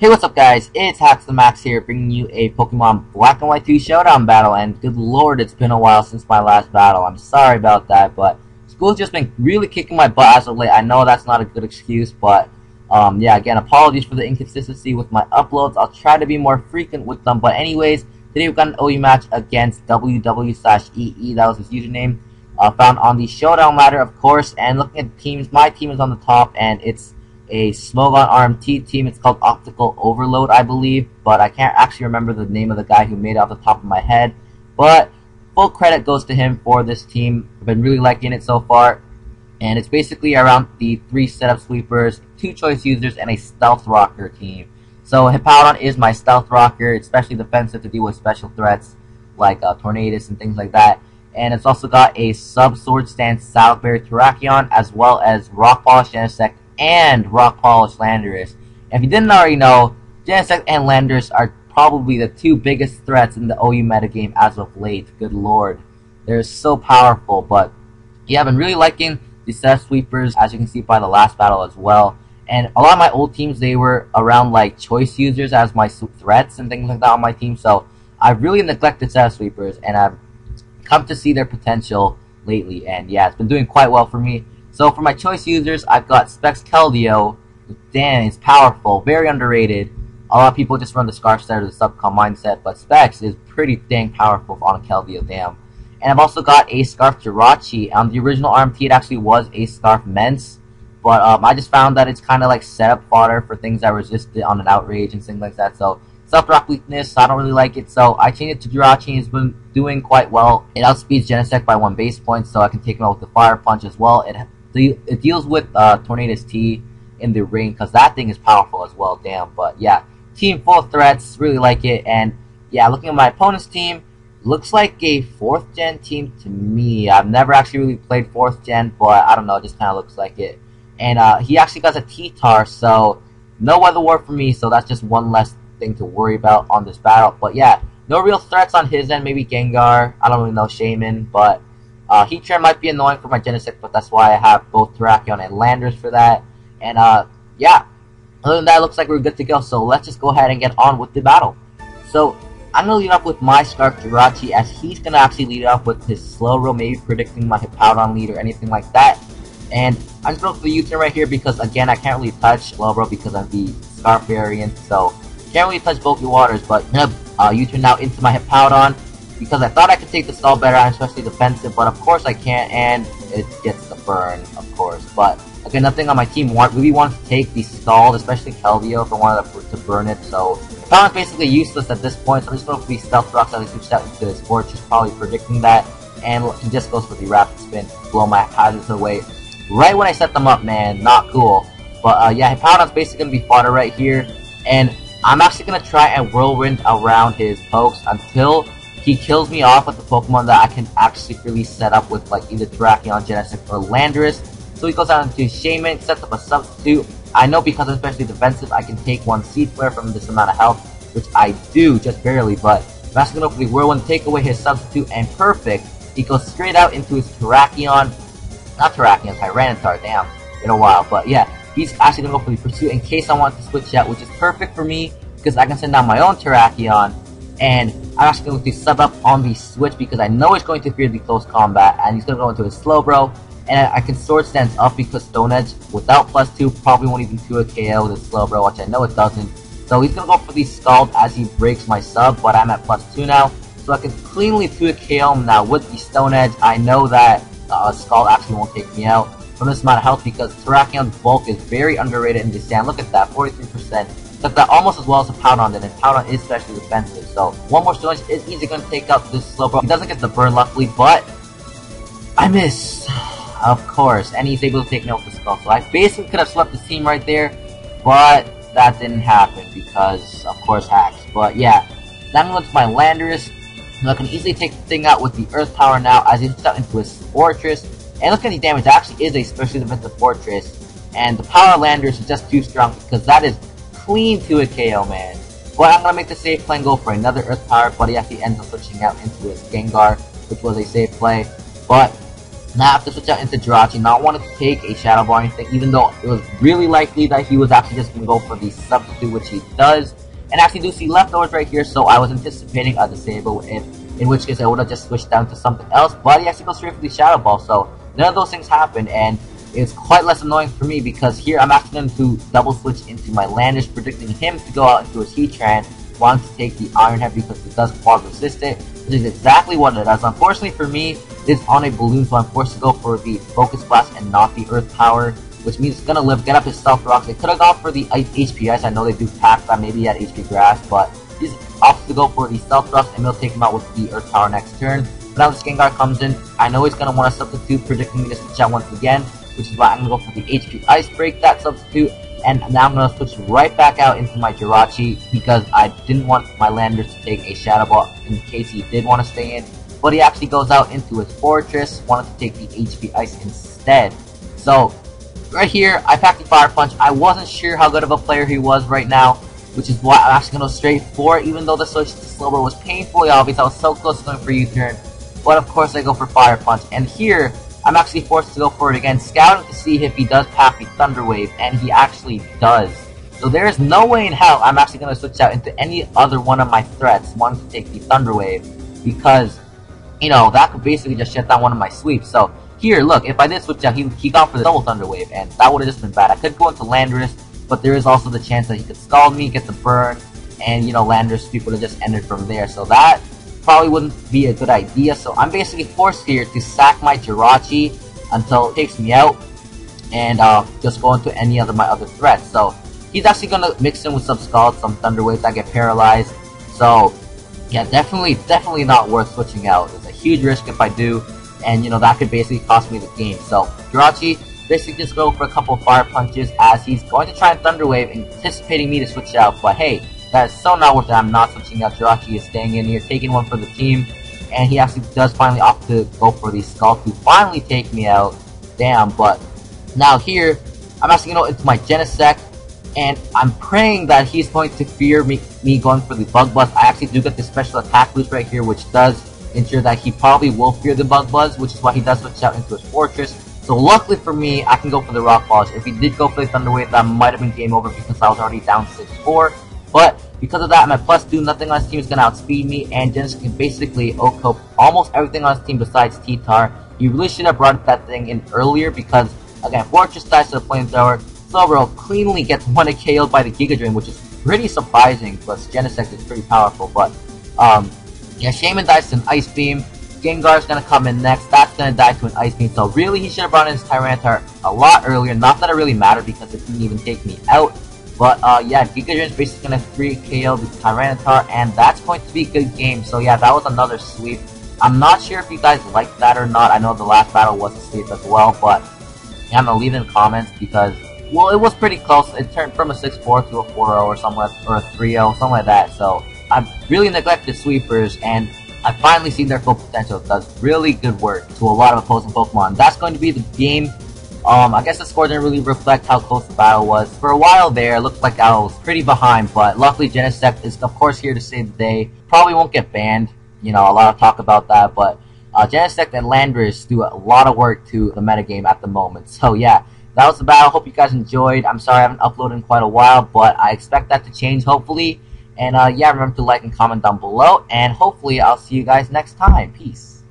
Hey, what's up guys, it's Hacks the Max here, bringing you a Pokemon Black and White 2 Showdown battle, and good lord, it's been a while since my last battle. I'm sorry about that, but school's just been really kicking my butt as of late. I know that's not a good excuse, but yeah, again, apologies for the inconsistency with my uploads. I'll try to be more frequent with them, but anyways, today we've got an OU match against www/EE, that was his username, found on the Showdown ladder, of course, and looking at the teams, my team is on the top, and it's a Smogon RMT team. It's called Optical Overload, I believe, but I can't actually remember the name of the guy who made it off the top of my head. But full credit goes to him for this team. I've been really liking it so far, and it's basically around the 3 setup sweepers, 2 choice users, and a stealth rocker team. So Hippowdon is my stealth rocker, especially defensive to deal with special threats like Tornadus and things like that. And it's also got a sub sword stance Salberry Terrakion, as well as Rock Polish Genesect and Rock Polish Landorus. And if you didn't already know, Genesect and Landorus are probably the 2 biggest threats in the OU metagame as of late. Good lord, they're so powerful. But yeah, I've been really liking the set sweepers, as you can see by the last battle as well. And a lot of my old teams, they were around like choice users as my threats and things like that on my team. So I've really neglected set sweepers, and I've come to see their potential lately. And yeah, it's been doing quite well for me. So for my choice users, I've got Specs Keldeo. Damn, it's powerful, very underrated. A lot of people just run the Scarf set or the Subcom mindset, but Specs is pretty dang powerful on Keldeo, damn. And I've also got a Scarf Jirachi. On the original RMT, it actually was a Scarf Mence, but I just found that it's kind of like setup fodder for things that resist it on an outrage and things like that. So Self-Rock weakness, I don't really like it, so I changed it to Jirachi, and it's been doing quite well. It outspeeds Genesect by 1 base point, so I can take him out with the Fire Punch as well. It deals with Tornadus T in the ring, because that thing is powerful as well, damn. But yeah, team full of threats, really like it. And yeah, looking at my opponent's team, looks like a 4th gen team to me. I've never actually really played 4th gen, but I don't know, it just kind of looks like it. And he actually got a T-Tar, so no Weather War for me, so that's just one less thing to worry about on this battle. But yeah, no real threats on his end, maybe Gengar, I don't really know, Shaman, but Heatran might be annoying for my Genesect, but that's why I have both Terrakion and Landorus for that. And yeah, other than that, it looks like we're good to go, so let's just go ahead and get on with the battle. So I'm going to lead off with my Scarf Jirachi, as he's going to actually lead off with his slow roll, maybe predicting my Hippowdon lead or anything like that. And I'm just going for the U-turn right here because, again, I can't really touch slow roll because of the Scarf variant, so can't really touch Bulky Waters. But I'm going to U-turn now into my Hippowdon, because I thought I could take the stall better, especially defensive, but of course I can't, and it gets the burn, of course. But again, nothing on my team really wants to take the stall, especially Keldeo, if I wanted to burn it. So Hippowdon's basically useless at this point, so I'm just going for the Stealth Rocks as he switched out into his Fortress, probably predicting that, and he just goes for the Rapid Spin, blow my hazards away right when I set them up, man. Not cool. But yeah, Hippowdon's basically going to be fodder right here, and I'm actually going to try and Whirlwind around his pokes until he kills me off with the Pokemon that I can actually really set up with, like either Terrakion, Genesect, or Landorus. So he goes out into Shaman, sets up a substitute. I know because I'm especially defensive, I can take 1 Seed Flare from this amount of health, which I do, just barely, but I'm actually going to hopefully Whirlwind, take away his substitute, and perfect. He goes straight out into his Terrakion, not Terrakion, Tyranitar, damn, been a while, but yeah, he's actually going to go for the Pursuit in case I want to switch out, which is perfect for me, because I can send out my own Terrakion, and I'm actually going to sub up on the switch because I know he's going to fear the close combat, and he's going to go into his Slowbro, and I can Sword Stance up because Stone Edge without +2 probably won't even do a KO with his Slowbro, which I know it doesn't. So he's going to go for the Scald as he breaks my sub, but I'm at +2 now, so I can cleanly do a KO him now with the Stone Edge. I know that Scald actually won't take me out from this amount of health because Terrakion's bulk is very underrated in this stand. Look at that, 43%. Took that almost as well as Hippowdon did, and Hippowdon is especially defensive, so one more Stone Edge is easily going to take out this Slowbro. He doesn't get the burn, luckily, but I miss, of course, and he's able to take me out with the Skull. So I basically could have swept this team right there, but that didn't happen because, of course, hacks. But yeah, now I'm going to my Landorus, and I can easily take the thing out with the Earth Power now as he hits out into his Fortress. And look at the damage, that actually is a specially defensive Fortress, and the power of Landorus is just too strong because that is clean to a KO, man. But I'm going to make the safe play and go for another Earth Power, but he actually ends up switching out into his Gengar, which was a safe play. But Now I have to switch out into Jirachi, not wanting to take a Shadow Ball or anything, even though it was really likely that he was actually just going to go for the substitute, which he does. And actually do see leftovers right here, so I was anticipating a disable, in which case I would have just switched down to something else, but he actually goes straight for the Shadow Ball, so none of those things happened, and it's quite less annoying for me because here I'm actually going to double switch into my Landers, predicting him to go out into his Heatran, wanting to take the Iron Head because it does quad resist it, which is exactly what it does. Unfortunately for me, it's on a balloon, so I'm forced to go for the Focus Blast and not the Earth Power, which means it's gonna live, get up his Stealth Rocks. They could have gone for the HP Ice. I know they do pack that, maybe at HP Grass, but he's opts to go for the Stealth Rocks, and we'll take him out with the Earth Power next turn. But now the Gengar comes in. I know he's gonna want to substitute, predicting me to switch out once again, which is why I'm gonna go for the HP Ice, break that substitute, and now I'm gonna switch right back out into my Jirachi because I didn't want my Landers to take a Shadow Ball in case he did want to stay in. But he actually goes out into his Fortress, wanted to take the HP Ice instead. So, right here, I packed the Fire Punch. I wasn't sure how good of a player he was right now, which is why I'm actually going to go straight for it, even though the switch to Slowbro was painfully obvious. I was so close to going for U-turn, but of course I go for Fire Punch. And here, I'm actually forced to go for it again, scouting to see if he does pack the Thunder Wave, and he actually does. So there is no way in hell I'm actually going to switch out into any other one of my threats, wanting to take the Thunder Wave, because you know, that could basically just shut down one of my sweeps. So, here, look, if I did switch out, he got for the double Thunder Wave, and that would have just been bad. I could go into Landorus, but there is also the chance that he could Scald me, get the burn, and, you know, Landorus sweep would have just ended from there. So that probably wouldn't be a good idea. So I'm basically forced here to sack my Jirachi until it takes me out, and just go into any of my other threats. So, he's actually going to mix in with some Scald, some Thunder Waves that get paralyzed. So, yeah, definitely not worth switching out. It's a huge risk if I do, and you know, that could basically cost me the game. So, Jirachi basically just go for a couple Fire Punches as he's going to try and Thunder Wave, anticipating me to switch out, but hey, that is so not worth it. I'm not switching out. Jirachi is staying in here, taking one for the team, and he actually does finally opt to go for the Scald to finally take me out. Damn, but now here, I'm actually going to go into my Genesect, and I'm praying that he's going to fear me going for the Bug Buzz. I actually do get the special attack boost right here, which does ensure that he probably will fear the Bug Buzz, which is why he does switch out into his Fortress. So luckily for me, I can go for the Rock Polish. If he did go for the Thunder Wave, that might have been game over because I was already down 6-4. But because of that, my +2, nothing on his team is going to outspeed me, and Genesect can basically OHKO almost everything on his team besides T-Tar. He really should have brought that thing in earlier because, again, Fortress dies to the Flamethrower. Slowbro cleanly gets 1 KO'd by the Giga Drain, which is pretty surprising, plus Genesect is pretty powerful, but, yeah, Shaman dies to an Ice Beam, Gengar's gonna come in next, that's gonna die to an Ice Beam, so really he should have brought in his Tyranitar a lot earlier, not that it really mattered because it didn't even take me out, but, yeah, Giga Drain's basically gonna 3 KO the Tyranitar, and that's going to be a good game, so yeah, that was another sweep. I'm not sure if you guys liked that or not, I know the last battle was a sweep as well, but, yeah, I'm gonna leave in the comments because, well, it was pretty close. It turned from a 6-4 to a 4-0 or something like, or a 3-0, something like that. So I've really neglected sweepers, and I finally seen their full potential. It does really good work to a lot of opposing Pokemon. That's going to be the game. I guess the score didn't really reflect how close the battle was. For a while there, it looked like I was pretty behind, but luckily Genesect is of course here to save the day. Probably won't get banned. You know, a lot of talk about that, but Genesect and Landorus do a lot of work to the metagame at the moment. So yeah. That was the battle. Hope you guys enjoyed. I'm sorry I haven't uploaded in quite a while, but I expect that to change, hopefully. And, yeah, remember to like and comment down below. And hopefully I'll see you guys next time. Peace.